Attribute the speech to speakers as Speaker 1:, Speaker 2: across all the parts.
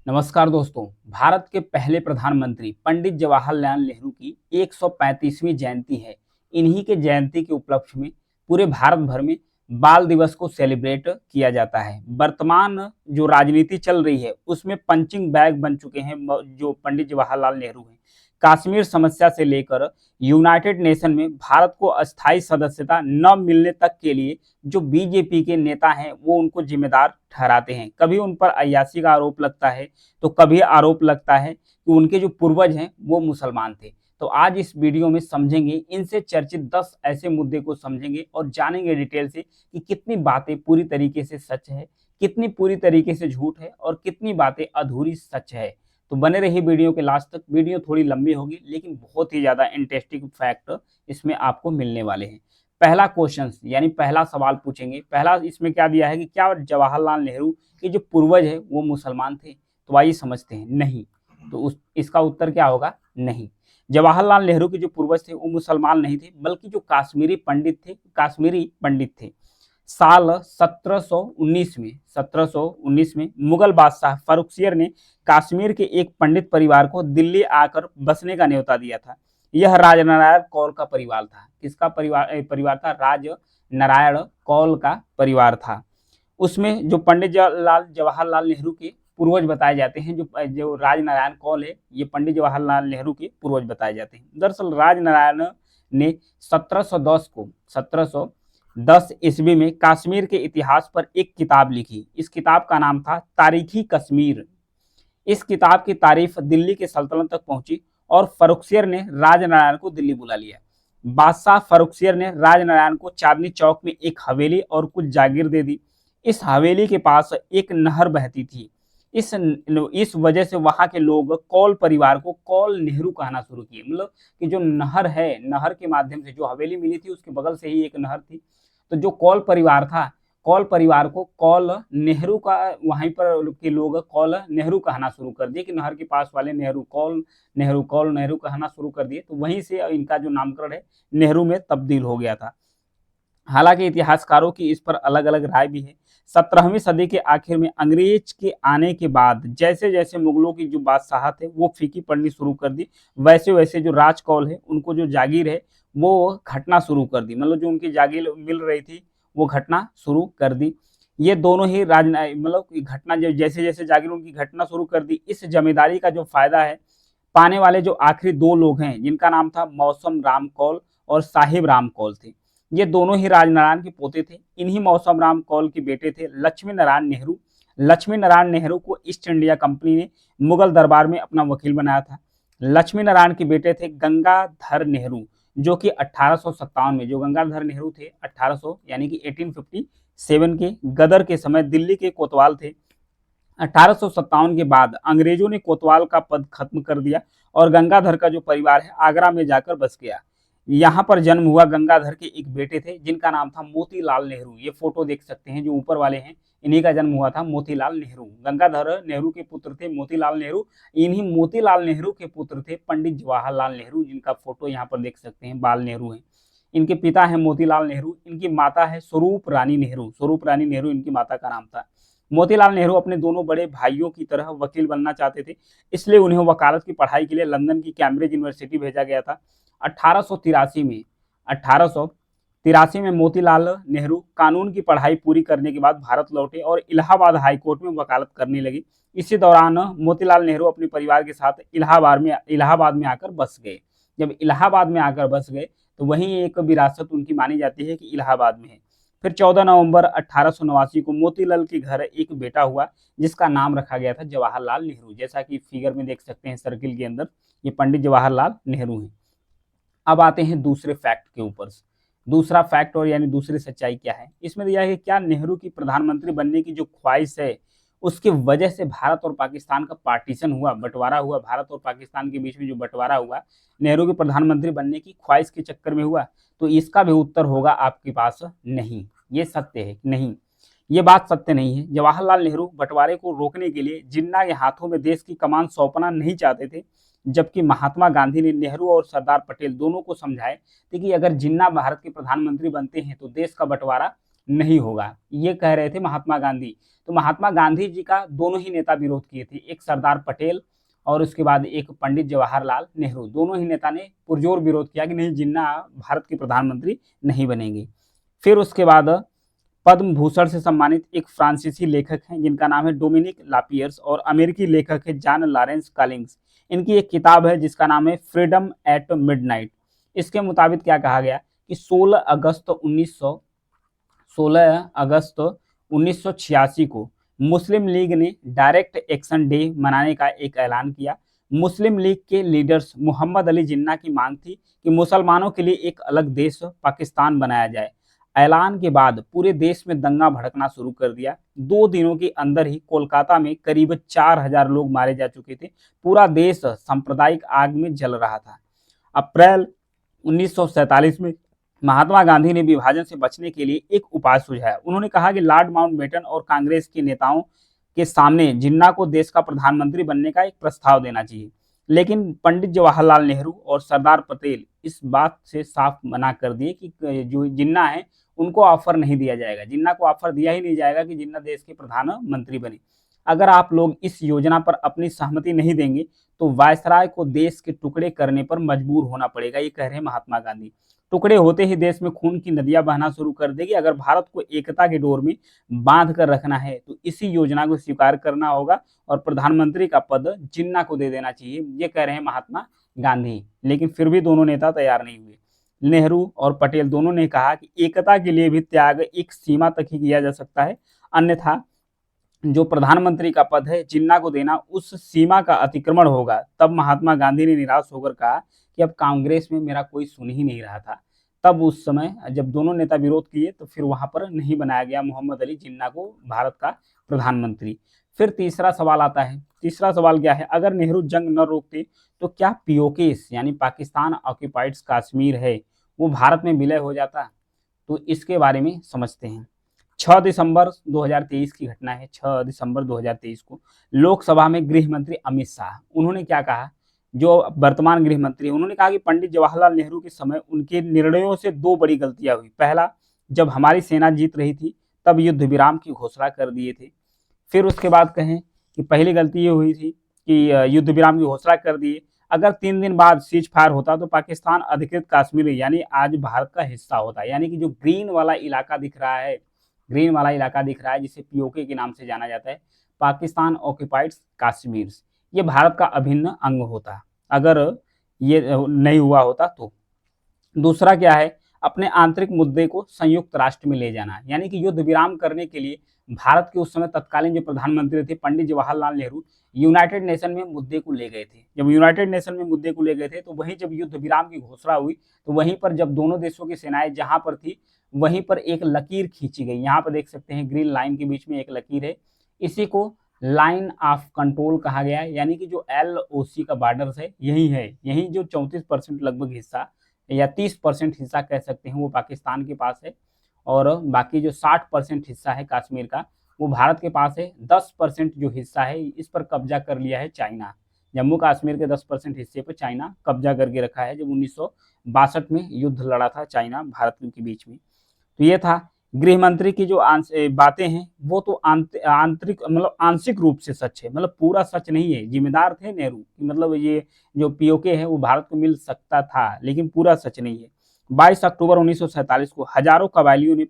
Speaker 1: नमस्कार दोस्तों। भारत के पहले प्रधानमंत्री पंडित जवाहरलाल नेहरू की 135वीं जयंती है। इन्हीं के जयंती के उपलक्ष्य में पूरे भारत भर में बाल दिवस को सेलिब्रेट किया जाता है। वर्तमान जो राजनीति चल रही है उसमें पंचिंग बैग बन चुके हैं जो पंडित जवाहरलाल नेहरू हैं। कश्मीर समस्या से लेकर यूनाइटेड नेशन में भारत को अस्थायी सदस्यता न मिलने तक के लिए जो बीजेपी के नेता हैं वो उनको जिम्मेदार ठहराते हैं। कभी उन पर अय्याशी का आरोप लगता है तो कभी आरोप लगता है कि उनके जो पूर्वज हैं वो मुसलमान थे। तो आज इस वीडियो में समझेंगे, इनसे चर्चित 10 ऐसे मुद्दे को समझेंगे और जानेंगे डिटेल से कि कितनी बातें पूरी तरीके से सच है, कितनी पूरी तरीके से झूठ है और कितनी बातें अधूरी सच है। तो बने रहिए वीडियो के लास्ट तक। वीडियो थोड़ी लंबी होगी लेकिन बहुत ही ज़्यादा इंटरेस्टिंग फैक्ट इसमें आपको मिलने वाले हैं। पहला क्वेश्चन यानी पहला सवाल पूछेंगे। पहला इसमें क्या दिया है कि क्या जवाहरलाल नेहरू के जो पूर्वज है वो मुसलमान थे? तो आइए समझते हैं। नहीं। तो इसका उत्तर क्या होगा? नहीं। जवाहरलाल नेहरू के जो पूर्वज थे वो मुसलमान नहीं थे बल्कि जो काश्मीरी पंडित थे। साल 1719 में मुगल बादशाह फर्रुखसियर ने कश्मीर के एक पंडित परिवार को दिल्ली आकर बसने का न्योता दिया था। यह राजनारायण कौल का परिवार था। किसका परिवार था? राजनारायण कौल का परिवार था। उसमें जो पंडित जवाहरलाल नेहरू के पूर्वज बताए जाते हैं, जो राजनारायण कौल है ये पंडित जवाहरलाल नेहरू के पूर्वज बताए जाते हैं। दरअसल राजनारायण ने 1710 ईस्वी में कश्मीर के इतिहास पर एक किताब लिखी। इस किताब का नाम था तारीखी कश्मीर। इस किताब की तारीफ दिल्ली के सल्तनत तक पहुंची और फर्रुखसियर ने राजनारायण को दिल्ली बुला लिया। बादशाह फर्रुखसियर ने राजनारायण को चांदनी चौक में एक हवेली और कुछ जागीर दे दी। इस हवेली के पास एक नहर बहती थी। इस वजह से वहां के लोग कौल परिवार को कौल नेहरू कहना शुरू किए। मतलब कि जो नहर है, नहर के माध्यम से जो हवेली मिली थी उसके बगल से ही एक नहर थी। तो जो कौल परिवार था, कौल परिवार को कौल नेहरू का, वहीं पर के लोग कौल नेहरू कहना शुरू कर दिए कि नहर के पास वाले नेहरू, कौल नेहरू कहना शुरू कर दिए। तो वहीं से इनका जो नामकरण है नेहरू में तब्दील हो गया था। हालांकि इतिहासकारों की इस पर अलग अलग राय भी है। 17वीं सदी के आखिर में अंग्रेज के आने के बाद जैसे जैसे मुगलों की जो बादशाहत है वो फीकी पड़नी शुरू कर दी, वैसे वैसे जो राज कौल है उनको जो जागीर है वो घटना शुरू कर दी। मतलब जो उनकी जागीर मिल रही थी वो घटना शुरू कर दी। ये दोनों ही मतलब घटना जैसे जैसे जागीर उनकी घटना शुरू कर दी। इस जमींदारी का जो फायदा है पाने वाले जो आखिरी दो लोग हैं जिनका नाम था मौसम राम कौल और साहिब राम कौल थे। ये दोनों ही राजनारायण के पोते थे। इन्हीं मौसम राम कौल के बेटे थे लक्ष्मी नारायण नेहरू। लक्ष्मी नारायण नेहरू को ईस्ट इंडिया कंपनी ने मुगल दरबार में अपना वकील बनाया था। लक्ष्मी नारायण के बेटे थे गंगाधर नेहरू, जो कि 1857 में, जो गंगाधर नेहरू थे 1800 यानी कि 1857 के गदर के समय दिल्ली के कोतवाल थे। 1857 के बाद अंग्रेजों ने कोतवाल का पद खत्म कर दिया और गंगाधर का जो परिवार है आगरा में जाकर बस गया। यहाँ पर जन्म हुआ। गंगाधर के एक बेटे थे जिनका नाम था मोतीलाल नेहरू। ये फोटो देख सकते हैं जो ऊपर वाले हैं, इन्हीं का जन्म हुआ था मोतीलाल नेहरू। गंगाधर नेहरू के पुत्र थे मोतीलाल नेहरू। इन्हीं मोतीलाल नेहरू के पुत्र थे पंडित जवाहरलाल नेहरू, जिनका फोटो यहाँ पर देख सकते हैं, बाल नेहरू हैं। इनके पिता हैं मोतीलाल नेहरू, इनकी माता है स्वरूप रानी नेहरू। स्वरूप रानी नेहरू इनकी माता का नाम था। मोतीलाल नेहरू अपने दोनों बड़े भाइयों की तरह वकील बनना चाहते थे, इसलिए उन्हें वकालत की पढ़ाई के लिए लंदन की कैम्ब्रिज यूनिवर्सिटी भेजा गया था। 1883 में मोतीलाल नेहरू कानून की पढ़ाई पूरी करने के बाद भारत लौटे और इलाहाबाद हाईकोर्ट में वकालत करने लगे। इसी दौरान मोतीलाल नेहरू अपने परिवार के साथ इलाहाबाद में आकर बस गए। जब इलाहाबाद में आकर बस गए तो वहीं एक विरासत उनकी मानी जाती है कि इलाहाबाद में है। फिर 14 नवंबर 1889 को मोतीलाल के घर एक बेटा हुआ जिसका नाम रखा गया था जवाहरलाल नेहरू। जैसा कि फिगर में देख सकते हैं सर्किल के अंदर, ये पंडित जवाहरलाल नेहरू हैं। अब आते हैं दूसरे फैक्ट के ऊपर। दूसरा फैक्ट और यानी दूसरी सच्चाई क्या है, इसमें दिया है कि क्या नेहरू की प्रधानमंत्री बनने की जो ख्वाहिश है उसकी वजह से भारत और पाकिस्तान का पार्टीशन हुआ, बंटवारा हुआ। भारत और पाकिस्तान के बीच में जो बंटवारा हुआ नेहरू के प्रधानमंत्री बनने की ख्वाहिश के चक्कर में हुआ? तो इसका भी उत्तर होगा आपके पास नहीं। ये सत्य है? नहीं, ये बात सत्य नहीं है। जवाहरलाल नेहरू बंटवारे को रोकने के लिए जिन्ना के हाथों में देश की कमान सौंपना नहीं चाहते थे, जबकि महात्मा गांधी ने नेहरू और सरदार पटेल दोनों को समझाए थे कि अगर जिन्ना भारत के प्रधानमंत्री बनते हैं तो देश का बंटवारा नहीं होगा, ये कह रहे थे महात्मा गांधी। तो महात्मा गांधी जी का दोनों ही नेता विरोध किए थे, एक सरदार पटेल और उसके बाद एक पंडित जवाहरलाल नेहरू। दोनों ही नेता ने पुरजोर विरोध किया कि नहीं, जिन्ना भारत के प्रधानमंत्री नहीं बनेंगे। फिर उसके बाद पद्म भूषण से सम्मानित एक फ्रांसीसी लेखक हैं जिनका नाम है डोमिनिक लापियर्स, और अमेरिकी लेखक है जॉन लॉरेंस कॉलिंग्स। इनकी एक किताब है जिसका नाम है फ्रीडम एट मिडनाइट। इसके मुताबिक क्या कहा गया कि 16 अगस्त 1986 को मुस्लिम लीग ने डायरेक्ट एक्शन डे मनाने का एक ऐलान किया। मुस्लिम लीग के लीडर्स मोहम्मद अली जिन्ना की मांग थी कि मुसलमानों के लिए एक अलग देश पाकिस्तान बनाया जाए। ऐलान के बाद पूरे देश में दंगा भड़कना शुरू कर दिया। 2 दिनों के अंदर ही कोलकाता में करीब 4000 लोग मारे जा चुके थे। पूरा देश सांप्रदायिक आग में जल रहा था। अप्रैल 1947 में महात्मा गांधी ने विभाजन से बचने के लिए एक उपाय सुझाया। उन्होंने कहा कि लॉर्ड माउंटबेटन और कांग्रेस के नेताओं के सामने जिन्ना को देश का प्रधानमंत्री बनने का एक प्रस्ताव देना चाहिए, लेकिन पंडित जवाहरलाल नेहरू और सरदार पटेल इस बात से साफ मना कर दिए कि जो जिन्ना है उनको ऑफर नहीं दिया जाएगा। जिन्ना को ऑफर दिया ही नहीं जाएगा कि जिन्ना देश के प्रधानमंत्री बने। अगर आप लोग इस योजना पर अपनी सहमति नहीं देंगे तो वायसराय को देश के टुकड़े करने पर मजबूर होना पड़ेगा, ये कह रहे हैं महात्मा गांधी। टुकड़े होते ही देश में खून की नदियां बहना शुरू कर देगी। अगर भारत को एकता के डोर में बांध कर रखना है तो इसी योजना को स्वीकार करना होगा और प्रधानमंत्री का पद जिन्ना को दे देना चाहिए, ये कह रहे हैं महात्मा गांधी। लेकिन फिर भी दोनों नेता तैयार नहीं हुए। नेहरू और पटेल दोनों ने कहा कि एकता के लिए भी त्याग एक सीमा तक ही किया जा सकता है, अन्यथा जो प्रधानमंत्री का पद है जिन्ना को देना उस सीमा का अतिक्रमण होगा। तब महात्मा गांधी ने निराश होकर कहा कि अब कांग्रेस में मेरा कोई सुन ही नहीं रहा था। तब उस समय जब दोनों नेता विरोध किए तो फिर वहां पर नहीं बनाया गया मोहम्मद अली जिन्ना को भारत का प्रधानमंत्री। फिर तीसरा सवाल आता है। तीसरा सवाल क्या है, अगर नेहरू जंग न रोकते तो क्या पीओकेस यानी पाकिस्तान ऑक्यूपाइड कश्मीर है वो भारत में विलय हो जाता? तो इसके बारे में समझते हैं। 6 दिसंबर 2023 की घटना है। 6 दिसंबर 2023 को लोकसभा में गृह मंत्री अमित शाह, उन्होंने क्या कहा, जो वर्तमान गृह मंत्री, उन्होंने कहा कि पंडित जवाहरलाल नेहरू के समय उनके निर्णयों से 2 बड़ी गलतियां हुई। पहला, जब हमारी सेना जीत रही थी तब युद्ध विराम की घोषणा कर दिए थे। फिर उसके बाद कहें कि पहली गलती ये हुई थी कि युद्ध विराम की घोषणा कर दिए। अगर 3 दिन बाद सीज फायर होता तो पाकिस्तान अधिकृत कश्मीर यानी आज भारत का हिस्सा होता। यानी कि जो ग्रीन वाला इलाका दिख रहा है, ग्रीन वाला इलाका दिख रहा है जिसे पीओके के नाम से जाना जाता है, पाकिस्तान ऑक्यूपाइड कश्मीर, ये भारत का अभिन्न अंग होता अगर ये नहीं हुआ होता तो। दूसरा क्या है, अपने आंतरिक मुद्दे को संयुक्त राष्ट्र में ले जाना, यानी कि युद्ध विराम करने के लिए भारत के उस समय तत्कालीन जो प्रधानमंत्री थे पंडित जवाहरलाल नेहरू यूनाइटेड नेशन में मुद्दे को ले गए थे। जब यूनाइटेड नेशन में मुद्दे को ले गए थे तो वहीं जब युद्ध विराम की घोषणा हुई तो वहीं पर जब दोनों देशों की सेनाएं जहां पर थी वहीं पर एक लकीर खींची गई। यहाँ पर देख सकते हैं ग्रीन लाइन के बीच में एक लकीर है, इसी को लाइन ऑफ कंट्रोल कहा गया है। यानी कि जो LOC का बॉर्डर है यही है, यही जो 34% लगभग हिस्सा या 30% हिस्सा कह सकते हैं वो पाकिस्तान के पास है, और बाकी जो 60% हिस्सा है कश्मीर का वो भारत के पास है। 10% जो हिस्सा है इस पर कब्जा कर लिया है चाइना। जम्मू कश्मीर के 10% हिस्से पर चाइना कब्जा करके रखा है, जब 1962 में युद्ध लड़ा था चाइना भारत के बीच में। तो ये था गृह मंत्री की जो बातें हैं वो तो आंतरिक मतलब आंशिक रूप से सच है, मतलब पूरा सच नहीं है। जिम्मेदार थे नेहरू, मतलब ये जो पीओके है वो भारत को मिल सकता था, लेकिन पूरा सच नहीं है। 22 अक्टूबर 1947 को हजारों कबायलियों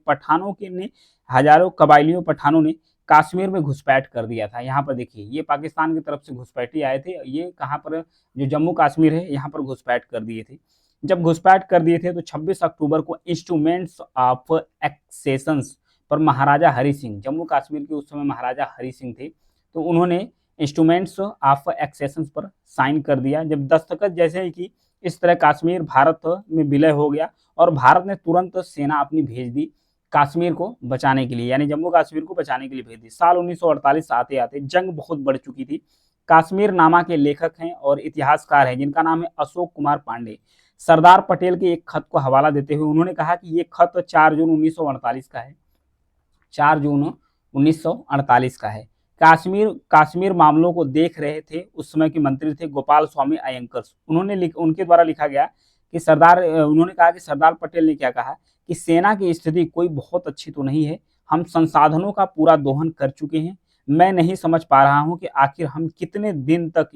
Speaker 1: पठानों ने कश्मीर में घुसपैठ कर दिया था। यहाँ पर देखिए ये पाकिस्तान की तरफ से घुसपैठी आए थे, ये कहाँ पर जो जम्मू कश्मीर है यहाँ पर घुसपैठ कर दिए थे। जब घुसपैठ कर दिए थे तो 26 अक्टूबर को इंस्ट्रूमेंट्स ऑफ एक्सेशंस पर महाराजा हरि सिंह, जम्मू कश्मीर के उस समय महाराजा हरि सिंह थे, तो उन्होंने इंस्ट्रूमेंट्स ऑफ एक्सेशंस पर साइन कर दिया। जब दस्तखत जैसे ही की इस तरह कश्मीर भारत में विलय हो गया और भारत ने तुरंत सेना अपनी भेज दी कश्मीर को बचाने के लिए, यानी जम्मू कश्मीर को बचाने के लिए भेज दी। साल 1948 आते आते जंग बहुत बढ़ चुकी थी। कश्मीर नामा के लेखक हैं और इतिहासकार हैं जिनका नाम है अशोक कुमार पांडे। सरदार पटेल के एक खत को हवाला देते हुए उन्होंने कहा कि ये खत 4 जून 1948 का है, 4 जून 1948 का है। कश्मीर मामलों को देख रहे थे उस समय के मंत्री थे गोपाल स्वामी अयंकर। उनके द्वारा लिखा गया कि उन्होंने कहा कि सरदार पटेल ने क्या कहा कि सेना की स्थिति कोई बहुत अच्छी तो नहीं है, हम संसाधनों का पूरा दोहन कर चुके हैं, मैं नहीं समझ पा रहा हूं कि आखिर हम कितने दिन तक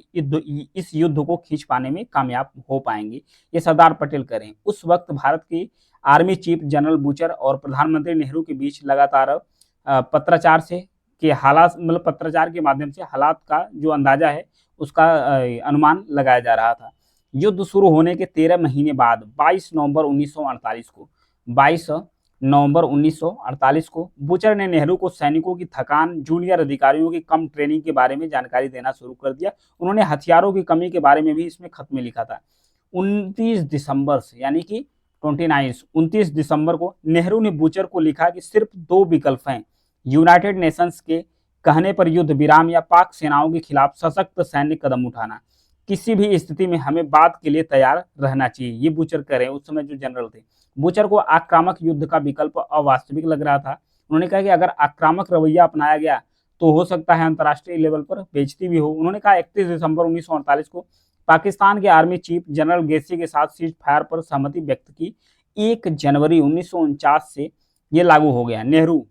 Speaker 1: इस युद्ध को खींच पाने में कामयाब हो पाएंगे। ये सरदार पटेल कह रहे हैं। उस वक्त भारत की आर्मी चीफ जनरल बूचर और प्रधानमंत्री नेहरू के बीच लगातार पत्राचार से के हालात, मतलब पत्राचार के माध्यम से हालात का जो अंदाजा है उसका अनुमान लगाया जा रहा था। युद्ध शुरू होने के 13 महीने बाद 22 नवंबर 1948 को बूचर ने नेहरू को सैनिकों की थकान, जूनियर अधिकारियों की कम ट्रेनिंग के बारे में जानकारी देना शुरू कर दिया। उन्होंने हथियारों की कमी के बारे में भी इसमें खत में लिखा था। 29 दिसंबर से, यानी कि 29 दिसंबर को नेहरू ने बूचर को लिखा कि सिर्फ दो विकल्प हैं, यूनाइटेड नेशंस के कहने पर युद्ध विराम या पाक सेनाओं के खिलाफ सशक्त सैन्य कदम उठाना। किसी भी स्थिति में हमें बात के लिए तैयार रहना चाहिए। ये बूचर कह रहे हैं, उस समय जो जनरल थे। बूचर को आक्रामक युद्ध का विकल्प अवास्तविक लग रहा था। उन्होंने कहा कि अगर आक्रामक रवैया अपनाया गया तो हो सकता है अंतर्राष्ट्रीय लेवल पर बेइज्जती भी हो। उन्होंने कहा 31 दिसंबर 1948 को पाकिस्तान के आर्मी चीफ जनरल गेसी के साथ सीज फायर पर सहमति व्यक्त की। 1 जनवरी 1949 से ये लागू हो गया। नेहरू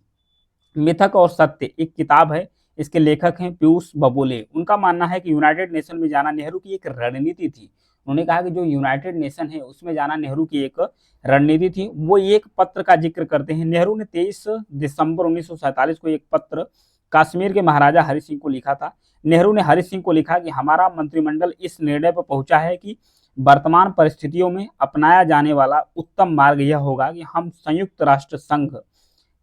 Speaker 1: मिथक और सत्य एक किताब है, इसके लेखक हैं पीयूष बबोले। उनका मानना है कि यूनाइटेड नेशन में जाना नेहरू की एक रणनीति थी। उन्होंने कहा कि जो यूनाइटेड नेशन है उसमें जाना नेहरू की एक रणनीति थी। वो एक पत्र का जिक्र करते हैं। नेहरू ने 23 दिसंबर 1947 को एक पत्र कश्मीर के महाराजा हरि सिंह को लिखा था। नेहरू ने हरि सिंह को लिखा कि हमारा मंत्रिमंडल इस निर्णय पर पहुंचा है कि वर्तमान परिस्थितियों में अपनाया जाने वाला उत्तम मार्ग यह होगा कि हम संयुक्त राष्ट्र संघ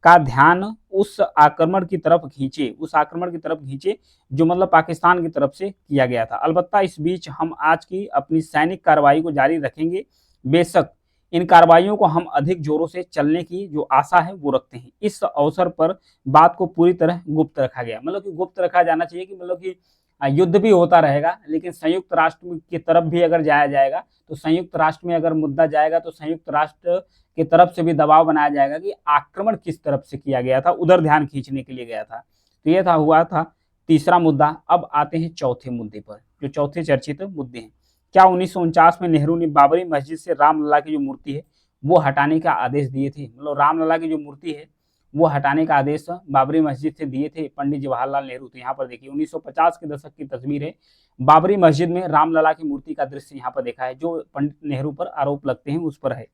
Speaker 1: का ध्यान उस आक्रमण की तरफ खींचे जो मतलब पाकिस्तान की तरफ से किया गया था। अलबत्ता इस बीच हम आज की अपनी सैनिक कार्रवाई को जारी रखेंगे। बेशक इन कार्रवाइयों को हम अधिक जोरों से चलने की जो आशा है वो रखते हैं। इस अवसर पर बात को पूरी तरह गुप्त रखा गया, मतलब कि गुप्त रखा जाना चाहिए कि मतलब कि युद्ध भी होता रहेगा लेकिन संयुक्त राष्ट्र की तरफ भी अगर जाया जाएगा तो संयुक्त राष्ट्र में अगर मुद्दा जाएगा तो संयुक्त राष्ट्र की तरफ से भी दबाव बनाया जाएगा कि आक्रमण किस तरफ से किया गया था, उधर ध्यान खींचने के लिए गया था। तो ये हुआ था तीसरा मुद्दा। अब आते हैं चौथे मुद्दे पर, जो चौथे चर्चित मुद्दे हैं। क्या 1949 में नेहरू ने बाबरी मस्जिद से रामलला की जो मूर्ति है वो हटाने का आदेश दिए थे? मतलब रामलला की जो मूर्ति है वो हटाने का आदेश बाबरी मस्जिद से दिए थे पंडित जवाहरलाल नेहरू। तो यहाँ पर देखिए 1950 के दशक की तस्वीर है। बाबरी मस्जिद में रामलला की मूर्ति का दृश्य यहाँ पर देखा है, जो पंडित नेहरू पर आरोप लगते हैं उस पर है।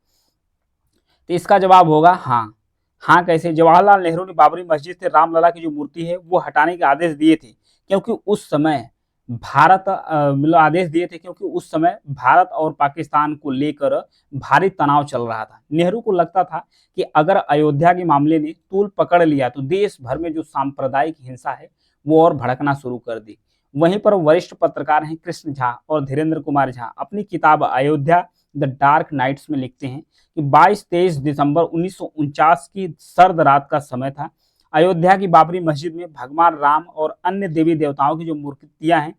Speaker 1: तो इसका जवाब होगा हाँ। हाँ कैसे? जवाहरलाल नेहरू ने बाबरी मस्जिद से रामलला की जो मूर्ति है वो हटाने के आदेश दिए थे क्योंकि उस समय भारत और पाकिस्तान को लेकर भारी तनाव चल रहा था। नेहरू को लगता था कि अगर अयोध्या के मामले ने तूल पकड़ लिया तो देश भर में जो सांप्रदायिक हिंसा है वो और भड़कना शुरू कर दी। वहीं पर वरिष्ठ पत्रकार हैं कृष्ण झा और धीरेन्द्र कुमार झा अपनी किताब अयोध्या द डार्क नाइट्स में लिखते हैं कि 22-23 दिसंबर 1949 की सर्द रात का समय था। अयोध्या की बाबरी मस्जिद में भगवान राम और अन्य देवी देवताओं की जो मूर्तियां हैं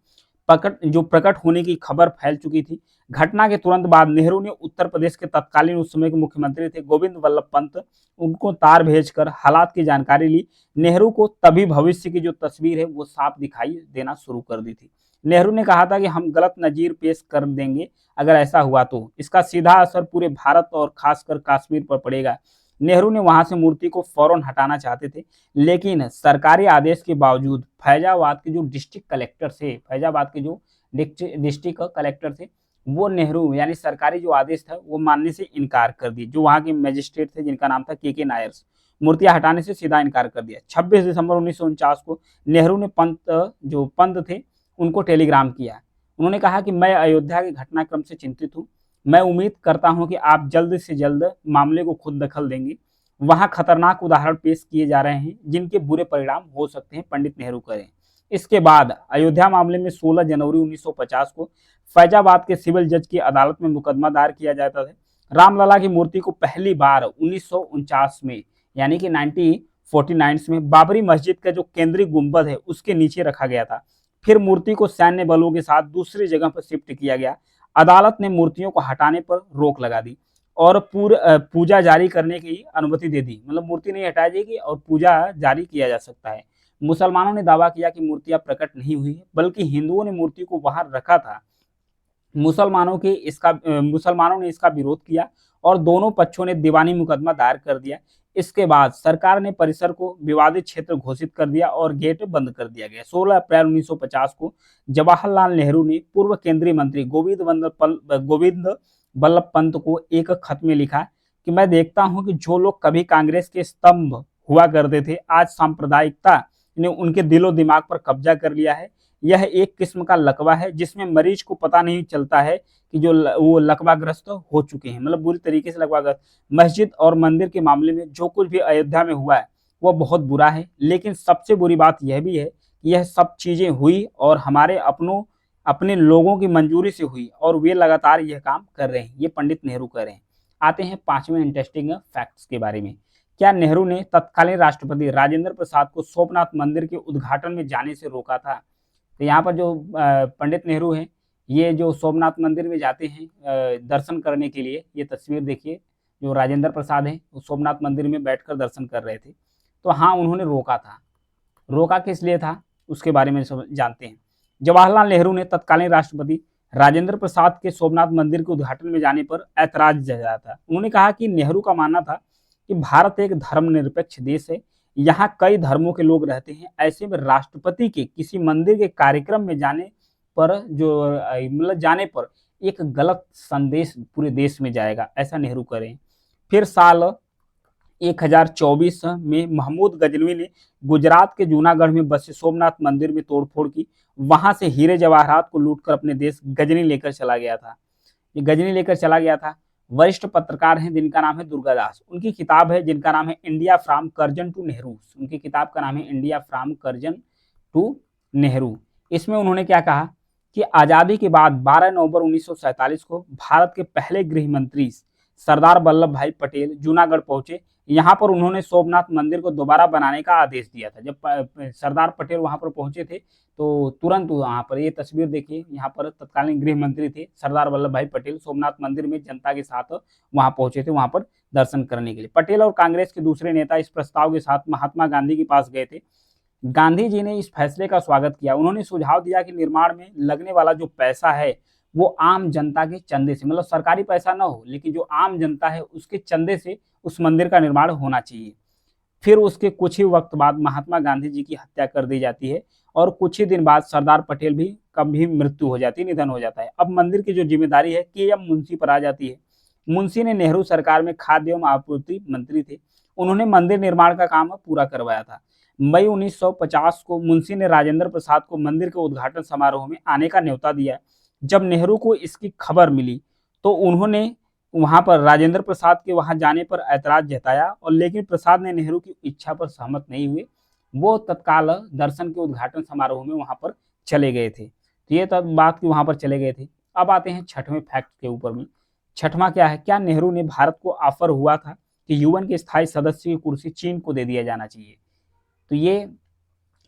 Speaker 1: प्रकट होने की खबर फैल चुकी थी। घटना के तुरंत बाद नेहरू ने उत्तर प्रदेश के तत्कालीन उस समय के मुख्यमंत्री थे गोविंद वल्लभ पंत, उनको तार भेजकर हालात की जानकारी ली। नेहरू को तभी भविष्य की जो तस्वीर है वो साफ दिखाई देना शुरू कर दी थी। नेहरू ने कहा था कि हम गलत नजीर पेश कर देंगे अगर ऐसा हुआ तो इसका सीधा असर पूरे भारत और खासकर कश्मीर पर पड़ेगा। नेहरू ने वहां से मूर्ति को फौरन हटाना चाहते थे लेकिन सरकारी आदेश के बावजूद फैजाबाद के जो डिस्ट्रिक्ट कलेक्टर थे वो नेहरू यानी सरकारी जो आदेश था वो मानने से इनकार कर दिए। जो वहां के मजिस्ट्रेट थे जिनका नाम था के नायर, मूर्तियां हटाने से सीधा इनकार कर दिया। 26 दिसंबर 1949 को नेहरू ने पंत थे उनको टेलीग्राम किया। उन्होंने कहा कि मैं अयोध्या के घटनाक्रम से चिंतित हूँ, मैं उम्मीद करता हूं कि आप जल्द से जल्द मामले को खुद दखल देंगे। वहां खतरनाक उदाहरण पेश किए जा रहे हैं जिनके बुरे परिणाम हो सकते हैं, पंडित नेहरू करें। इसके बाद अयोध्या मामले में 16 जनवरी 1950 को फैजाबाद के सिविल जज की अदालत में मुकदमा दायर किया जाता था। रामलला की मूर्ति को पहली बार 1949 में यानी कि 1949 में बाबरी मस्जिद का जो केंद्रीय गुंबद है उसके नीचे रखा गया था। फिर मूर्ति को सैन्य बलों के साथ दूसरी जगह पर शिफ्ट किया गया। अदालत ने मूर्तियों को हटाने पर रोक लगा दी और पूजा जारी करने की अनुमति दे दी। मतलब मूर्ति नहीं हटाई जाएगी और पूजा जारी किया जा सकता है। मुसलमानों ने दावा किया कि मूर्तियां प्रकट नहीं हुई है बल्कि हिंदुओं ने मूर्ति को बाहर रखा था। मुसलमानों ने इसका विरोध किया और दोनों पक्षों ने दीवानी मुकदमा दायर कर दिया। इसके बाद सरकार ने परिसर को विवादित क्षेत्र घोषित कर दिया और गेट बंद कर दिया गया। 16 अप्रैल 1950 को जवाहरलाल नेहरू ने पूर्व केंद्रीय मंत्री गोविंद बल्लभ पंत को एक खत में लिखा कि मैं देखता हूं कि जो लोग कभी कांग्रेस के स्तंभ हुआ करते थे, आज सांप्रदायिकता ने उनके दिलो दिमाग पर कब्जा कर लिया है। यह एक किस्म का लकवा है जिसमें मरीज को पता नहीं चलता है कि जो वो लकवाग्रस्त हो चुके हैं, मतलब बुरी तरीके से लकवाग्रस्त। मस्जिद और मंदिर के मामले में जो कुछ भी अयोध्या में हुआ है वह बहुत बुरा है, लेकिन सबसे बुरी बात यह भी है कि यह सब चीजें हुई और हमारे अपने लोगों की मंजूरी से हुई और वे लगातार यह काम कर रहे हैं। ये पंडित नेहरू कह रहे हैं। आते हैं पांचवें इंटरेस्टिंग फैक्ट्स के बारे में। क्या नेहरू ने तत्कालीन राष्ट्रपति राजेंद्र प्रसाद को सोमनाथ मंदिर के उद्घाटन में जाने से रोका था? तो यहाँ पर जो पंडित नेहरू हैं, ये जो सोमनाथ मंदिर में जाते हैं दर्शन करने के लिए, ये तस्वीर देखिए, जो राजेंद्र प्रसाद हैं वो सोमनाथ मंदिर में बैठकर दर्शन कर रहे थे। तो हाँ, उन्होंने रोका था। रोका किस लिए था उसके बारे में जानते हैं। जवाहरलाल नेहरू ने तत्कालीन राष्ट्रपति राजेंद्र प्रसाद के सोमनाथ मंदिर के उद्घाटन में जाने पर ऐतराज जताया था। उन्होंने कहा कि नेहरू का मानना था कि भारत एक धर्मनिरपेक्ष देश है, यहाँ कई धर्मों के लोग रहते हैं, ऐसे में राष्ट्रपति के किसी मंदिर के कार्यक्रम में जाने पर जाने पर एक गलत संदेश पूरे देश में जाएगा, ऐसा नेहरू करें। फिर साल 1024 में महमूद गजनवी ने गुजरात के जूनागढ़ में बसे सोमनाथ मंदिर में तोड़फोड़ की। वहां से हीरे जवाहरात को लूटकर अपने देश गजनी लेकर चला गया था। ये गजनी लेकर चला गया था। वरिष्ठ पत्रकार हैं जिनका नाम है दुर्गादास। उनकी किताब है जिनका नाम है India from Curzon to Nehru. उनकी किताब का नाम है India from Curzon to Nehru. इसमें उन्होंने क्या कहा कि आज़ादी के बाद 12 नवंबर 1947 को भारत के पहले गृह मंत्री सरदार वल्लभ भाई पटेल जूनागढ़ पहुंचे। यहाँ पर उन्होंने सोमनाथ मंदिर को दोबारा बनाने का आदेश दिया था। जब सरदार पटेल वहां पर पहुंचे थे तो तुरंत वहां पर, ये तस्वीर देखिए, यहाँ पर तत्कालीन गृह मंत्री थे सरदार वल्लभ भाई पटेल, सोमनाथ मंदिर में जनता के साथ वहां पहुंचे थे, वहां पर दर्शन करने के लिए। पटेल और कांग्रेस के दूसरे नेता इस प्रस्ताव के साथ महात्मा गांधी के पास गए थे। गांधी जी ने इस फैसले का स्वागत किया। उन्होंने सुझाव दिया कि निर्माण में लगने वाला जो पैसा है वो आम जनता के चंदे से, मतलब सरकारी पैसा ना हो, लेकिन जो आम जनता है उसके चंदे से उस मंदिर का निर्माण होना चाहिए। फिर उसके कुछ ही वक्त बाद महात्मा गांधी जी की हत्या कर दी जाती है और कुछ ही दिन बाद सरदार पटेल भी कब भी मृत्यु हो जाती है, निधन हो जाता है। अब मंदिर की जो जिम्मेदारी है के.एम. मुंशी पर आ जाती है। मुंशी ने नेहरू सरकार में खाद्य एवं आपूर्ति मंत्री थे। उन्होंने मंदिर निर्माण का काम पूरा करवाया था। मई 1950 को मुंशी ने राजेंद्र प्रसाद को मंदिर के उद्घाटन समारोह में आने का न्योता दिया। जब नेहरू को इसकी खबर मिली तो उन्होंने वहां पर राजेंद्र प्रसाद के वहां जाने पर ऐतराज जताया, और लेकिन प्रसाद ने नेहरू की इच्छा पर सहमत नहीं हुए। वो तत्काल दर्शन के उद्घाटन समारोह में वहां पर चले गए थे। तो ये तब बात की वहां पर चले गए थे। अब आते हैं छठवें फैक्ट के ऊपर में। छठवां क्या है? क्या नेहरू ने भारत को ऑफर हुआ था कि यूएन के स्थायी सदस्य की कुर्सी चीन को दे दिया जाना चाहिए? तो ये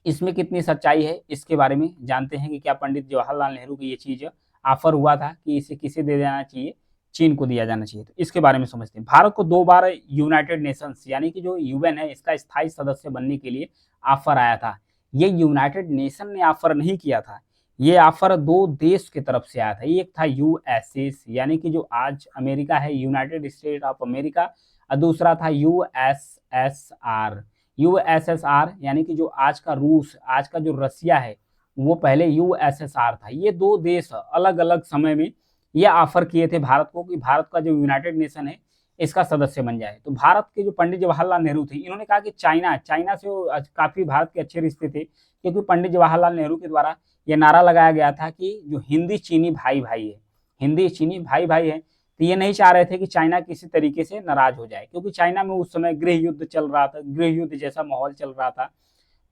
Speaker 1: इसमें कितनी सच्चाई है इसके बारे में जानते हैं कि क्या पंडित जवाहरलाल नेहरू को ये चीज ऑफर हुआ था कि इसे किसे दे देना चाहिए, चीन को दिया जाना चाहिए। तो इसके बारे में समझते हैं। भारत को 2 बार यूनाइटेड नेशंस यानी कि जो यूएन है इसका स्थायी सदस्य बनने के लिए ऑफर आया था। ये यूनाइटेड नेशन ने ऑफर नहीं किया था, ये ऑफर 2 देश की तरफ से आया था। एक था यूएसएस यानी कि जो आज अमेरिका है, यूनाइटेड स्टेट ऑफ अमेरिका, और दूसरा था यूएसएसआर। यूएसएसआर यानी कि जो आज का रूस, आज का जो रसिया है, वो पहले यूएसएसआर था। ये 2 देश अलग अलग समय में ये ऑफर किए थे भारत को कि भारत का जो यूनाइटेड नेशन है इसका सदस्य बन जाए। तो भारत के जो पंडित जवाहरलाल नेहरू थे, इन्होंने कहा कि चाइना से काफी भारत के अच्छे रिश्ते थे, क्योंकि पंडित जवाहरलाल नेहरू के द्वारा ये नारा लगाया गया था कि जो हिंदी चीनी भाई भाई है, हिंदी चीनी भाई भाई है। तो ये नहीं चाह रहे थे कि चाइना किसी तरीके से नाराज हो जाए, क्योंकि चाइना में उस समय गृह युद्ध चल रहा था, गृह युद्ध जैसा माहौल चल रहा था।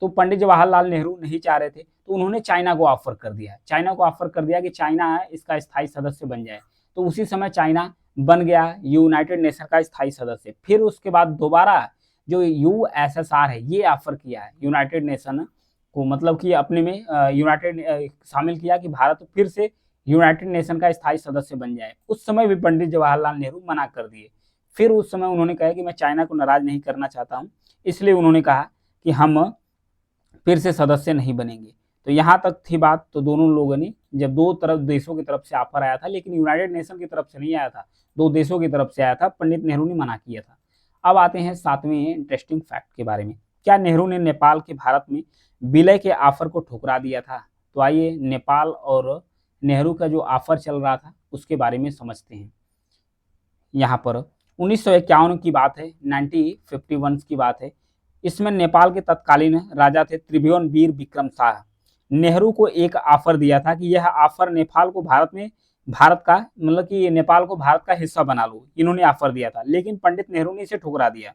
Speaker 1: तो पंडित जवाहरलाल नेहरू नहीं चाह रहे थे, तो उन्होंने चाइना को ऑफर कर दिया। चाइना को ऑफर कर दिया कि चाइना है इसका स्थायी सदस्य बन जाए। तो उसी समय चाइना बन गया यूनाइटेड नेशन का स्थायी सदस्य। फिर उसके बाद दोबारा जो यूएसएसआर है ये ऑफर किया है यूनाइटेड नेशन को, मतलब कि अपने में यूनाइटेड शामिल किया कि भारत फिर से यूनाइटेड नेशन का स्थायी सदस्य बन जाए। उस समय भी पंडित जवाहरलाल नेहरू मना कर दिए। फिर उस समय उन्होंने कहा कि मैं चाइना को नाराज नहीं करना चाहता हूँ, इसलिए उन्होंने कहा कि हम फिर से सदस्य नहीं बनेंगे। तो यहाँ तक थी बात। तो दोनों लोगों ने जब दो तरफ देशों की तरफ से ऑफर आया था, लेकिन यूनाइटेड नेशन की तरफ से नहीं आया था, दो देशों की तरफ से आया था, पंडित नेहरू ने मना किया था। अब आते हैं 7वें इंटरेस्टिंग फैक्ट के बारे में। क्या नेहरू ने नेपाल के भारत में विलय के ऑफर को ठुकरा दिया था? तो आइए नेपाल और नेहरू का जो ऑफर चल रहा था उसके बारे में समझते हैं। यहाँ पर 1951 की बात है, 1951 की बात है। इसमें नेपाल के तत्कालीन राजा थे त्रिभुवन वीर विक्रम शाह। नेहरू को एक ऑफर दिया था कि यह ऑफर नेपाल को भारत का मतलब कि नेपाल को भारत का हिस्सा बना लो, इन्होंने ऑफर दिया था, लेकिन पंडित नेहरू ने इसे ठुकरा दिया।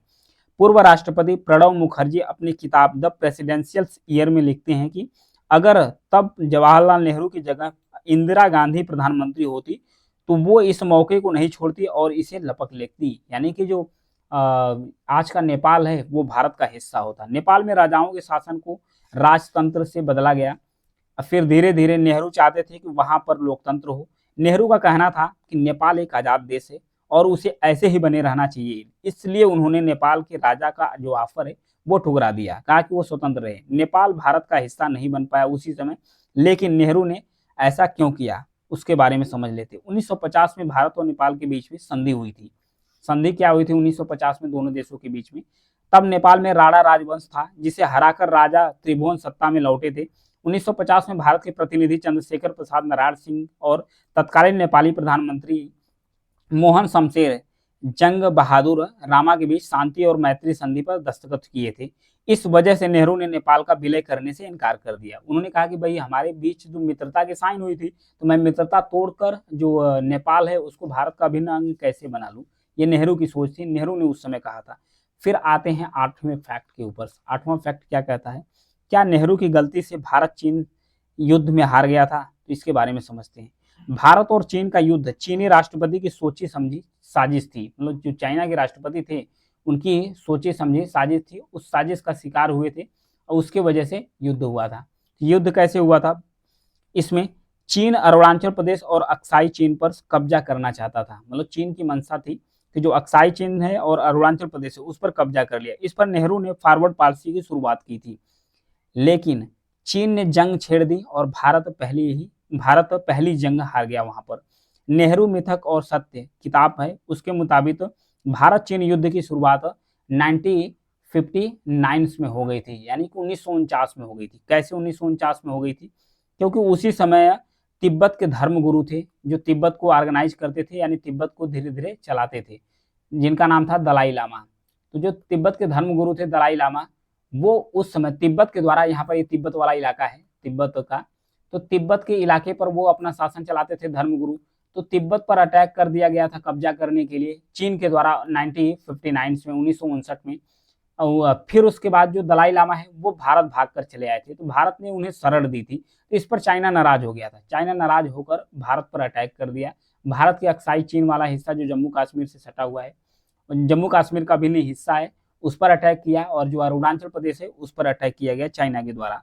Speaker 1: पूर्व राष्ट्रपति प्रणब मुखर्जी अपनी किताब द प्रेसिडेंशियल ईयर में लिखते हैं कि अगर तब जवाहरलाल नेहरू की जगह इंदिरा गांधी प्रधानमंत्री होती तो वो इस मौके को नहीं छोड़ती और इसे लपक लेती, यानी कि जो आज का नेपाल है वो भारत का हिस्सा होता। नेपाल में राजाओं के शासन को राजतंत्र से बदला गया। फिर धीरे धीरे नेहरू चाहते थे कि वहां पर लोकतंत्र हो। नेहरू का कहना था कि नेपाल एक आजाद देश है और उसे ऐसे ही बने रहना चाहिए, इसलिए उन्होंने नेपाल के राजा का जो ऑफर है वो ठुकरा दिया, कहा कि वो स्वतंत्र रहे। नेपाल भारत का हिस्सा नहीं बन पाया उसी समय, लेकिन नेहरू ने ऐसा क्यों किया उसके बारे में समझ लेते। 1950 में भारत और नेपाल के बीच में संधि हुई थी। संधि क्या हुई थी 1950 में दोनों देशों के बीच में? तब नेपाल में राणा राजवंश था जिसे हराकर राजा त्रिभुवन सत्ता में लौटे थे। 1950 में भारत के प्रतिनिधि चंद्रशेखर प्रसाद नारायण सिंह और तत्कालीन नेपाली प्रधानमंत्री मोहन शमशेर जंग बहादुर रामा के बीच शांति और मैत्री संधि पर दस्तखत किए थे। इस वजह से नेहरू ने नेपाल का विलय करने से इनकार कर दिया। उन्होंने कहा कि भाई हमारे बीच जो मित्रता की साइन हुई थी तो मैं मित्रता तोड़कर जो नेपाल है उसको भारत का अभिन्न अंग कैसे बना लूं, ये नेहरू की सोच थी, नेहरू ने उस समय कहा था। फिर आते हैं 8वें फैक्ट के ऊपर। 8वां फैक्ट क्या कहता है? क्या नेहरू की गलती से भारत चीन युद्ध में हार गया था? तो इसके बारे में समझते हैं। भारत और चीन का युद्ध चीनी राष्ट्रपति की सोची समझी साजिश थी, मतलब जो चाइना के राष्ट्रपति थे उनकी सोची समझी साजिश थी, उस साजिश का शिकार हुए थे और उसके वजह से युद्ध हुआ था। युद्ध कैसे हुआ था? इसमें चीन अरुणाचल प्रदेश और अक्साई चीन पर कब्जा करना चाहता था, मतलब चीन की मंशा थी कि जो अक्साई चीन है और अरुणाचल प्रदेश है उस पर कब्जा कर लिया। इस पर नेहरू ने फॉरवर्ड पॉलिसी की शुरुआत की थी, लेकिन चीन ने जंग छेड़ दी और भारत पहली जंग हार गया वहां पर। नेहरू मिथक और सत्य किताब है, उसके मुताबिक भारत चीन युद्ध की शुरुआत 1959 में हो गई थी, यानी कि 1949 में हो गई थी। कैसे 1949 में हो गई थी? क्योंकि उसी समय तिब्बत के धर्मगुरु थे जो तिब्बत को ऑर्गेनाइज करते थे, यानी तिब्बत को धीरे धीरे चलाते थे, जिनका नाम था दलाई लामा। तो जो तिब्बत के धर्मगुरु थे दलाई लामा, वो उस समय तिब्बत के द्वारा, यहाँ पर ये तिब्बत वाला इलाका है तिब्बत का, तो तिब्बत के इलाके पर वो अपना शासन चलाते थे धर्मगुरु। तो तिब्बत पर अटैक कर दिया गया था कब्जा करने के लिए चीन के द्वारा 1959 में, 1959 में। और फिर उसके बाद जो दलाई लामा है वो भारत भागकर चले आए थे, तो भारत ने उन्हें शरण दी थी। तो इस पर चाइना नाराज हो गया था, चाइना नाराज होकर भारत पर अटैक कर दिया। भारत के अक्साई चीन वाला हिस्सा जो जम्मू कश्मीर से सटा हुआ है, जम्मू कश्मीर का भिन्न हिस्सा है, उस पर अटैक किया, और जो अरुणाचल प्रदेश है उस पर अटैक किया गया चाइना के द्वारा।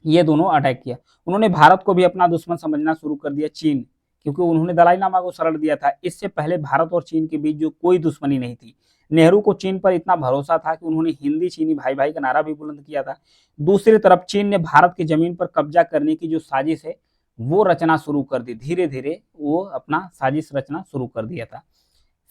Speaker 1: ये दोनों अटैक किया। उन्होंने भारत को भी अपना दुश्मन समझना शुरू कर दिया, चीन, क्योंकि उन्होंने दलाई लामा को शरण दिया था। इससे पहले भारत और चीन के बीच जो कोई दुश्मनी नहीं थी। नेहरू को चीन पर इतना भरोसा था कि उन्होंने हिंदी चीनी भाई भाई का नारा भी बुलंद किया था। दूसरी तरफ चीन ने भारत की जमीन पर कब्जा करने की जो साजिश है वो रचना शुरू कर दी, धीरे धीरे वो अपना साजिश रचना शुरू कर दिया था।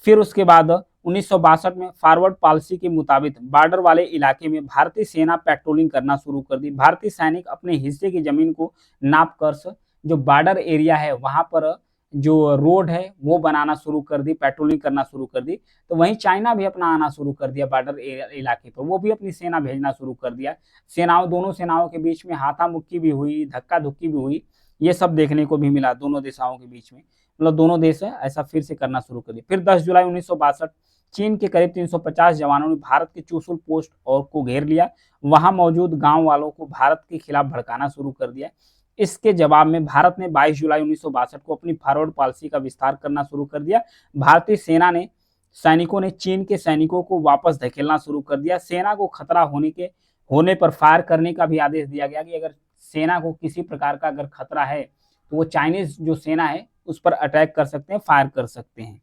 Speaker 1: फिर उसके बाद 1962 में फॉरवर्ड पॉलिसी के मुताबिक बॉर्डर वाले इलाके में भारतीय सेना पेट्रोलिंग करना शुरू कर दी। भारतीय सैनिक अपने हिस्से की जमीन को नाप कर जो बॉर्डर एरिया है वहां पर जो रोड है वो बनाना शुरू कर दी, पेट्रोलिंग करना शुरू कर दी। तो वहीं चाइना भी अपना आना शुरू कर दिया बॉर्डर इलाके पर, वो भी अपनी सेना भेजना शुरू कर दिया। दोनों सेनाओं के बीच में हाथा मुक्की भी हुई, धक्का धुक्की भी हुई, ये सब देखने को भी मिला दोनों देशों के बीच में, मतलब दोनों देश ऐसा फिर से करना शुरू कर दिया। फिर 10 जुलाई 1962 चीन के करीब 350 जवानों ने भारत के चुशुल पोस्ट और को घेर लिया। वहां मौजूद गांव वालों को भारत के खिलाफ भड़काना शुरू कर दिया। इसके जवाब में भारत ने 22 जुलाई 1962 को अपनी फॉरवर्ड पॉलिसी का विस्तार करना शुरू कर दिया। भारतीय सैनिकों ने चीन के सैनिकों को वापस धकेलना शुरू कर दिया। सेना को खतरा होने पर फायर करने का भी आदेश दिया गया कि अगर सेना को किसी प्रकार का अगर खतरा है तो वो चाइनीज जो सेना है उस पर अटैक कर सकते हैं, फायर कर सकते हैं।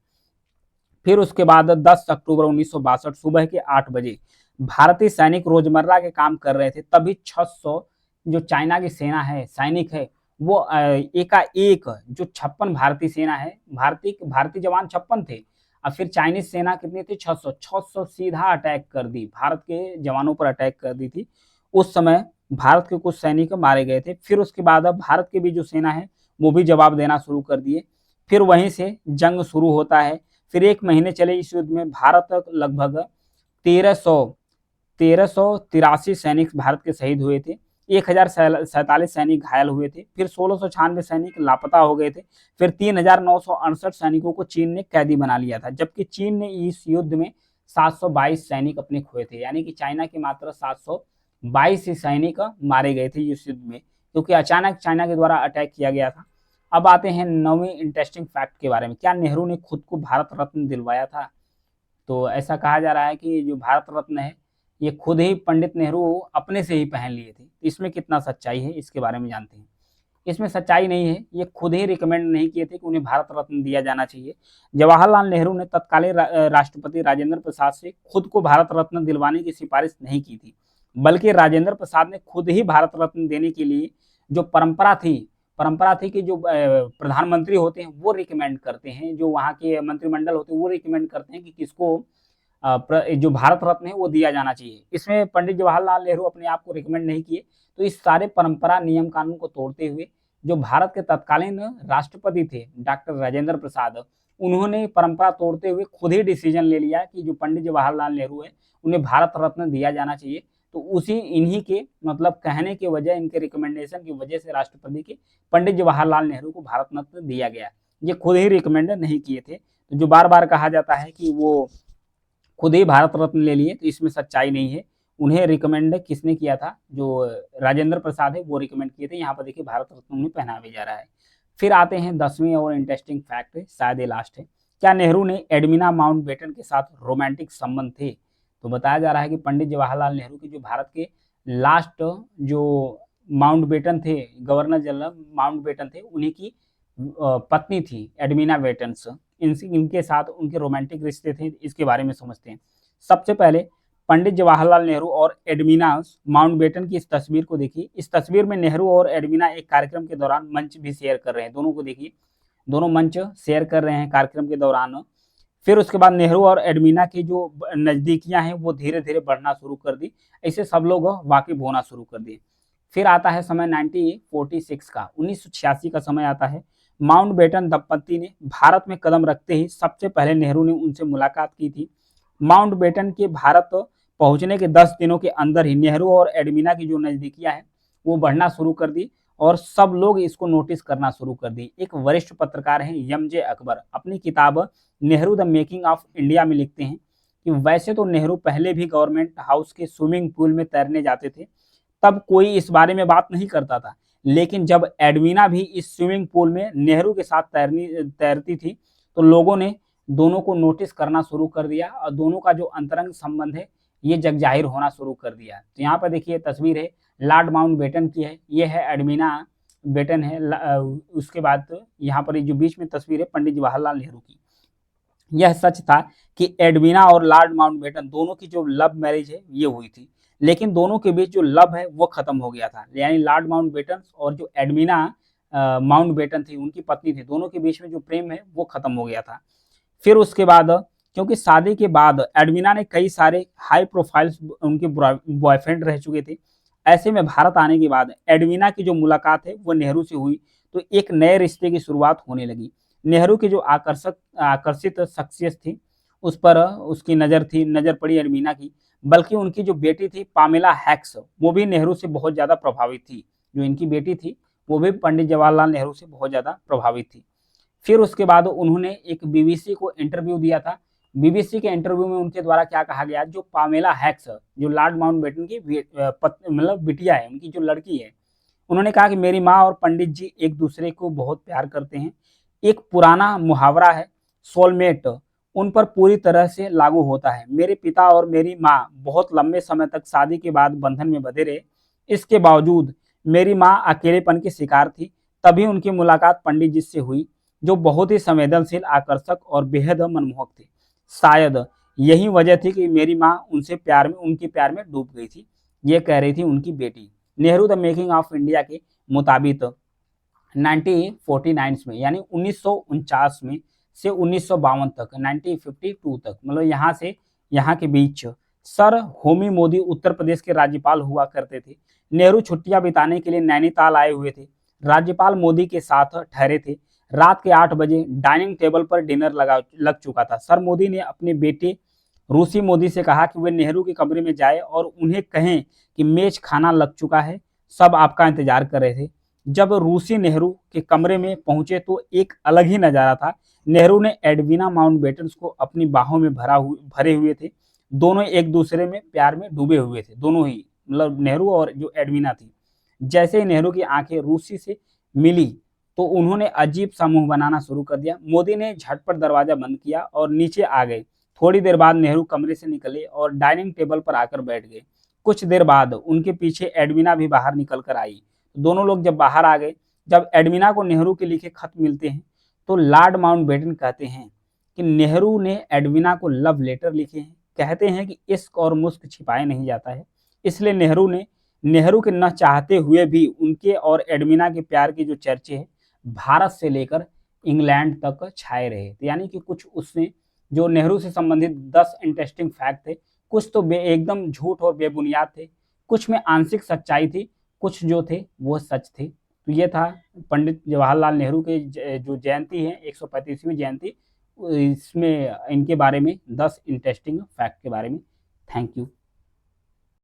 Speaker 1: फिर उसके बाद 10 अक्टूबर 1962 सुबह के 8 बजे भारतीय सैनिक रोजमर्रा के काम कर रहे थे, तभी 600 जो चाइना की सेना है, सैनिक है, वो एकाएक जो 56 भारतीय सेना है, भारतीय जवान 56 थे और फिर चाइनीज़ सेना कितनी थी 600 सीधा अटैक कर दी, भारत के जवानों पर अटैक कर दी थी। उस समय भारत के कुछ सैनिक मारे गए थे। फिर उसके बाद अब भारत की भी जो सेना है, वो भी जवाब देना शुरू कर दिए। फिर वहीं से जंग शुरू होता है। फिर 1 महीने चले इस युद्ध में भारत लगभग 1383 सैनिक भारत के शहीद हुए थे। 1047 सैनिक घायल हुए थे। फिर 1696 सैनिक लापता हो गए थे। फिर 3968 सैनिकों को चीन ने कैदी बना लिया था, जबकि चीन ने इस युद्ध में 722 सैनिक अपने खोए थे, यानी कि चाइना के मात्र 722 ही सैनिक मारे गए थे इस युद्ध में, क्योंकि अचानक चाइना के द्वारा अटैक किया गया था। अब आते हैं 9वीं इंटरेस्टिंग फैक्ट के बारे में। क्या नेहरू ने खुद को भारत रत्न दिलवाया था? तो ऐसा कहा जा रहा है कि जो भारत रत्न है, ये खुद ही पंडित नेहरू अपने से ही पहन लिए थे। इसमें कितना सच्चाई है, इसके बारे में जानते हैं। इसमें सच्चाई नहीं है, ये खुद ही रिकमेंड नहीं किए थे कि उन्हें भारत रत्न दिया जाना चाहिए। जवाहरलाल नेहरू ने तत्कालीन राष्ट्रपति राजेंद्र प्रसाद से खुद को भारत रत्न दिलवाने की सिफारिश नहीं की थी, बल्कि राजेंद्र प्रसाद ने खुद ही भारत रत्न देने के लिए जो परंपरा थी कि जो प्रधानमंत्री होते हैं वो रिकमेंड करते हैं, जो वहाँ के मंत्रिमंडल होते हैं वो रिकमेंड करते हैं कि किसको जो भारत रत्न है वो दिया जाना चाहिए। इसमें पंडित जवाहरलाल नेहरू अपने आप को रिकमेंड नहीं किए। तो इस सारे परंपरा नियम कानून को तोड़ते हुए जो भारत के तत्कालीन राष्ट्रपति थे डॉक्टर राजेंद्र प्रसाद, उन्होंने परंपरा तोड़ते हुए खुद ही डिसीजन ले लिया कि जो पंडित जवाहरलाल नेहरू है उन्हें भारत रत्न दिया जाना चाहिए। तो उसी इन्हीं के मतलब कहने की वजह, इनके रिकमेंडेशन की वजह से राष्ट्रपति के पंडित जवाहरलाल नेहरू को भारत रत्न दिया गया। ये खुद ही रिकमेंड नहीं किए थे। तो जो बार बार कहा जाता है कि वो खुद ही भारत रत्न ले लिए, तो इसमें सच्चाई नहीं है। उन्हें रिकमेंड किसने किया था? जो राजेंद्र प्रसाद है वो रिकमेंड किए थे। यहाँ पर देखिए भारत रत्न उन्हें पहनाया जा रहा है। फिर आते हैं 10वीं और इंटरेस्टिंग फैक्ट है, शायद ये लास्ट है। क्या नेहरू ने एडमिना माउंटबेटन के साथ रोमांटिक संबंध थे? तो बताया जा रहा है कि पंडित जवाहरलाल नेहरू की जो भारत के लास्ट जो माउंटबेटन थे, गवर्नर जनरल माउंटबेटन थे, उन्हीं की पत्नी थी एडमिना वेटन्स। इनके साथ उनके रोमांटिक रिश्ते थे, इसके बारे में समझते हैं। सबसे पहले पंडित जवाहरलाल नेहरू और एडमिना माउंटबेटन की इस तस्वीर को देखिए। इस तस्वीर में नेहरू और एडमिना एक कार्यक्रम के दौरान मंच भी शेयर कर रहे हैं। दोनों को देखिए, दोनों मंच शेयर कर रहे हैं कार्यक्रम के दौरान। फिर उसके बाद नेहरू और एडमिना की जो नज़दीकियां हैं वो धीरे धीरे बढ़ना शुरू कर दी। ऐसे सब लोग वाकिफ होना शुरू कर दिए। फिर आता है समय 1946 का, 1986 का समय आता है। माउंटबेटन दंपति ने भारत में कदम रखते ही सबसे पहले नेहरू ने उनसे मुलाकात की थी। माउंटबेटन के भारत पहुंचने के 10 दिनों के अंदर ही नेहरू और एडमिना की जो नज़दीकियां हैं वो बढ़ना शुरू कर दी और सब लोग इसको नोटिस करना शुरू कर दी। एक वरिष्ठ पत्रकार हैं एम.जे. अकबर, अपनी किताब Nehru the making of India में लिखते हैं कि वैसे तो नेहरू पहले भी गवर्नमेंट हाउस के स्विमिंग पूल में तैरने जाते थे, तब कोई इस बारे में बात नहीं करता था, लेकिन जब एडमिना भी इस स्विमिंग पूल में नेहरू के साथ तैरती थी तो लोगों ने दोनों को नोटिस करना शुरू कर दिया और दोनों का जो अंतरंग संबंध है ये जग जाहिर होना शुरू कर दिया। तो यहाँ पर देखिए तस्वीर है लॉर्ड माउंटबेटन की है, ये है एडमिना बेटन है। उसके बाद यहाँ पर जो बीच में तस्वीर है पंडित जवाहरलाल नेहरू की। यह सच था कि एडमिना और लॉर्ड माउंटबेटन दोनों की जो लव मैरिज है ये हुई थी, लेकिन दोनों के बीच जो लव है वो खत्म हो गया था। यानी लॉर्ड माउंटबेटन और जो एडमिना माउंटबेटन थी, उनकी पत्नी थी, दोनों के बीच में जो प्रेम है वो खत्म हो गया था। फिर उसके बाद क्योंकि शादी के बाद एडमिना ने कई सारे हाई प्रोफाइल्स उनके बॉयफ्रेंड रह चुके थे, ऐसे में भारत आने के बाद एडमिना की जो मुलाकात है वो नेहरू से हुई, तो एक नए रिश्ते की शुरुआत होने लगी। नेहरू की जो आकर्षित शख्सियत थी उस पर उसकी नज़र पड़ी एडमिना की, बल्कि उनकी जो बेटी थी पामेला हैक्स, वो भी नेहरू से बहुत ज़्यादा प्रभावित थी। जो इनकी बेटी थी वो भी पंडित जवाहरलाल नेहरू से बहुत ज़्यादा प्रभावित थी। फिर उसके बाद उन्होंने एक बीबीसी को इंटरव्यू दिया था। बीबीसी के इंटरव्यू में उनके द्वारा क्या कहा गया, जो पामेला हैक्स जो लॉर्ड माउंटबेटन की मतलब बिटिया है, उनकी जो लड़की है, उन्होंने कहा कि मेरी माँ और पंडित जी एक दूसरे को बहुत प्यार करते हैं। एक पुराना मुहावरा है सोलमेट, उन पर पूरी तरह से लागू होता है। मेरे पिता और मेरी माँ बहुत लंबे समय तक शादी के बाद बंधन में बंधे रहे। इसके बावजूद मेरी माँ अकेलेपन की शिकार थी। तभी उनकी मुलाकात पंडित जी से हुई, जो बहुत ही संवेदनशील, आकर्षक और बेहद मनमोहक थे। शायद यही वजह थी कि मेरी माँ उनके प्यार में डूब गई थी। ये कह रही थी उनकी बेटी। Nehru the making of India के मुताबिक 1949 में, यानी 1949 में से 1952 तक, 1952 तक, मतलब यहाँ से यहाँ के बीच सर होमी मोदी उत्तर प्रदेश के राज्यपाल हुआ करते थे। नेहरू छुट्टियां बिताने के लिए नैनीताल आए हुए थे। राज्यपाल मोदी के साथ ठहरे थे। रात के 8 बजे डाइनिंग टेबल पर डिनर लग चुका था। सर मोदी ने अपने बेटे रूसी मोदी से कहा कि वे नेहरू के कमरे में जाए और उन्हें कहें कि मेज खाना लग चुका है, सब आपका इंतजार कर रहे थे। जब रूसी नेहरू के कमरे में पहुंचे तो एक अलग ही नजारा था। नेहरू ने एडविना माउंटबेटन को अपनी बाहों में भरे हुए थे। दोनों एक दूसरे में प्यार में डूबे हुए थे, दोनों ही, मतलब नेहरू और जो एडविना थी। जैसे ही नेहरू की आंखें रूसी से मिली तो उन्होंने अजीब सा मुंह बनाना शुरू कर दिया। मोदी ने झटपट दरवाजा बंद किया और नीचे आ गए। थोड़ी देर बाद नेहरू कमरे से निकले और डाइनिंग टेबल पर आकर बैठ गए। कुछ देर बाद उनके पीछे एडविना भी बाहर निकल कर आई। दोनों लोग जब बाहर आ गए, जब एडविना को नेहरू के लिखे खत मिलते हैं तो लॉर्ड माउंटबेटन कहते हैं कि नेहरू ने एडविना को लव लेटर लिखे हैं। कहते हैं कि इश्क और मुश्क छिपाए नहीं जाता है, इसलिए नेहरू के न चाहते हुए भी उनके और एडविना के प्यार के जो चर्चे हैं भारत से लेकर इंग्लैंड तक छाए रहे। यानी कि कुछ उसमें जो नेहरू से संबंधित 10 इंटरेस्टिंग फैक्ट थे, कुछ तो एकदम झूठ और बेबुनियाद थे, कुछ में आंशिक सच्चाई थी, कुछ जो थे वो सच थे। तो ये था पंडित जवाहरलाल नेहरू के जो जयंती है, 135वीं जयंती, इसमें इनके बारे में 10 इंटरेस्टिंग फैक्ट के बारे में। Thank you.